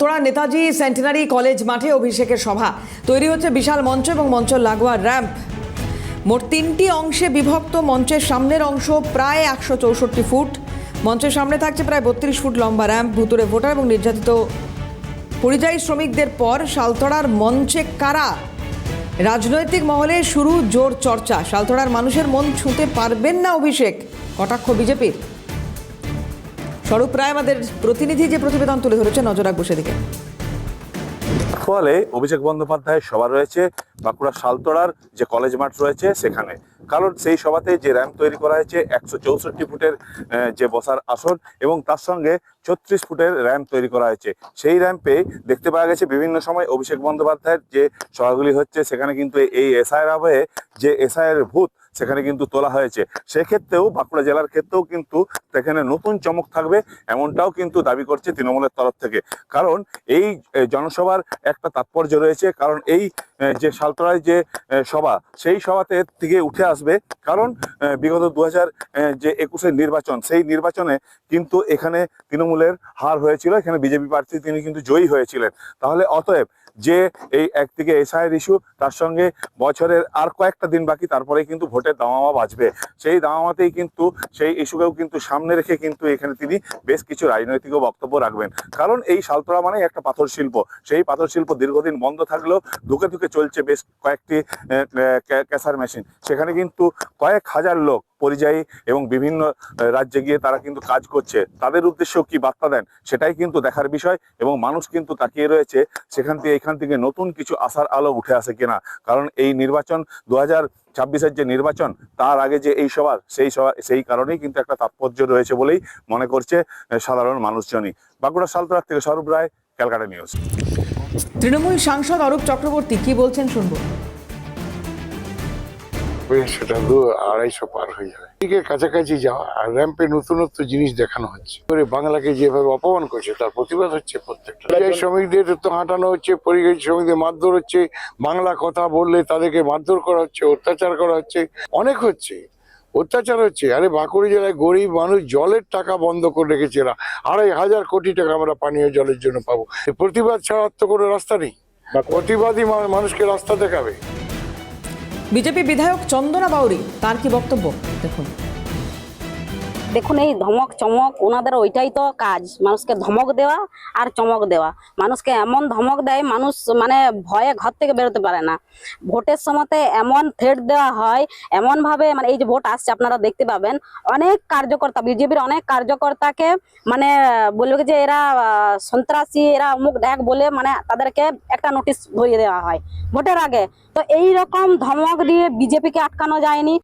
তোড়া Netaji centenary college মাঠে অভিষেকের সভা তৈরি হচ্ছে বিশাল মঞ্চ এবং মঞ্চ লাগোয়া র্যাম্প। মোট 3টি অংশে বিভক্ত মঞ্চের সামনের অংশ প্রায় 164 ফুট, মঞ্চের সামনে থাকছে প্রায় 32 ফুট লম্বা র্যাম্প। ভুতুড়ে ভোটার এবং নির্যাতিত পরিযায়ী শ্রমিকদের পর শালতোড়ার মঞ্চে কারা, রাজনৈতিক মহলে শুরু জোর চর্চা। শালতোড়ার মানুষের মন ছুঁতে পারবেন না অভিষেক, কটাক্ষ বিজেপির। স্বরূপ রায় আমাদের প্রতিনিধি যে প্রতিবেদন তুলে ধরেছে, নজর রাখবো সেদিকে। ফলে অভিষেক বন্দ্যোপাধ্যায়ের সভা রয়েছে বাঁকুড়া শালতোড়ার যে কলেজ মাঠ রয়েছে সেখানে, কারণ সেই সভাতে যে র্যাম্প তৈরি করা হয়েছে 164 ফুটের যে বসার আসন এবং তার সঙ্গে 36 ফুটের র্যাম্প তৈরি করা হয়েছে। সেই র্যাম্পে দেখতে পাওয়া গেছে বিভিন্ন সময় অভিষেক বন্দ্যোপাধ্যায়ের যে সভাগুলি হচ্ছে সেখানে কিন্তু এই এসআইয়ের আবহে যে এসআইয়ের ভূত সেখানে কিন্তু তোলা হয়েছে। সেক্ষেত্রেও বাঁকুড়া জেলার ক্ষেত্রেও কিন্তু সেখানে নতুন চমক থাকবে এমনটাও কিন্তু দাবি করছে তৃণমূলের তরফ থেকে। কারণ এই জনসভার একটা তাৎপর্য রয়েছে, কারণ এই যে শালতোড়ায় যে সভা সেই সভাতে থেকে উঠে আসবে, কারণ বিগত 2021 নির্বাচন, সেই নির্বাচনে কিন্তু এখানে তৃণমূলের হার হয়েছিল, এখানে বিজেপি প্রার্থী তিনি কিন্তু জয়ী হয়েছিলেন। তাহলে অতএব যে এই একদিকে এসআইয়ের ইস্যু, তার সঙ্গে বছরের আর কয়েকটা দিন বাকি, তারপরে কিন্তু ভোটের দামামা বাজবে। সেই দামামাতেই কিন্তু সেই ইস্যুকেও কিন্তু সামনে রেখে কিন্তু এখানে তিনি বেশ কিছু রাজনৈতিক বক্তব্য রাখবেন। কারণ এই শালতোড়া মানে একটা পাথর শিল্প, সেই পাথর শিল্প দীর্ঘদিন বন্ধ থাকলেও ধুকে ধুকে চলছে বেশ কয়েকটি ক্যাসার মেশিন। সেখানে কিন্তু কয়েক হাজার লোক পরিযায়ী এবং বিভিন্ন রাজ্যে গিয়ে তারা কিন্তু কাজ করছে। তাদের উদ্দেশ্যেও কি বার্তা দেন সেটাই কিন্তু দেখার বিষয়, এবং মানুষ কিন্তু তাকিয়ে রয়েছে এখান থেকে নতুন কিছু আশার আলো উঠে আসে কিনা। কারণ এই নির্বাচন 2026-এর যে নির্বাচন, তার আগে যে এই সভা সেই কারণেই কিন্তু একটা তাৎপর্য রয়েছে বলেই মনে করছে সাধারণ মানুষজনই। বাঁকুড়া শালতোড়া থেকে স্বরূপ রায়, ক্যালকাটা নিউজ। তৃণমূল সাংসদ অরূপ চক্রবর্তী কি বলছেন শুনবো। সেটা 200-250 পার হয়ে যাবে, দিকে কাছাকাছি যাওয়া আর র্যাম্পে নতুনত্ব জিনিস দেখানো হচ্ছে। বাংলাকে যেভাবে অপমান করছে তার প্রতিবাদ হচ্ছে। প্রত্যেকটা পরিযায়ী শ্রমিকদের তো হাঁটানো হচ্ছে, পরিযায়ী শ্রমিকদের মারধর হচ্ছে, বাংলা কথা বললে তাদেরকে মারধর করা হচ্ছে, অত্যাচার করা হচ্ছে, অনেক হচ্ছে, অত্যাচার হচ্ছে। আরে বাঁকুড়া জেলায় গরিব মানুষ জলের টাকা বন্ধ করে রেখেছে এরা, 2,500 কোটি টাকা আমরা পানীয় জলের জন্য পাবো। প্রতিবাদ ছাড়া তো কোনো রাস্তা নেই, প্রতিবাদী মানুষকে রাস্তা দেখাবে। বিজেপি বিধায়ক চন্দনা বাউরি, তার কি বক্তব্য দেখুন। দেখুন, এই ধমক চমক ওনাদের ওইটাই তো কাজ, মানুষকে ধমক দেওয়া আর চমক দেওয়া। মানুষকে এমন ধমক দেয় মানুষ মানে ভয়ে ঘর থেকে বেরোতে পারে না। ভোটের সময়তে এমন থ্রেট দেওয়া হয়, এমন ভাবে, মানে এই যে ভোট আসছে আপনারা দেখতে পাবেন, অনেক কার্যকর্তা, বিজেপির অনেক কার্যকর্তাকে মানে বলবে যে এরা সন্ত্রাসী, এরা অমুক দেখ বলে মানে তাদেরকে একটা নোটিশ ধরিয়ে দেওয়া হয় ভোটের আগে। তো এই রকম ধমক দিয়ে বিজেপিকে আটকানো যায়নি।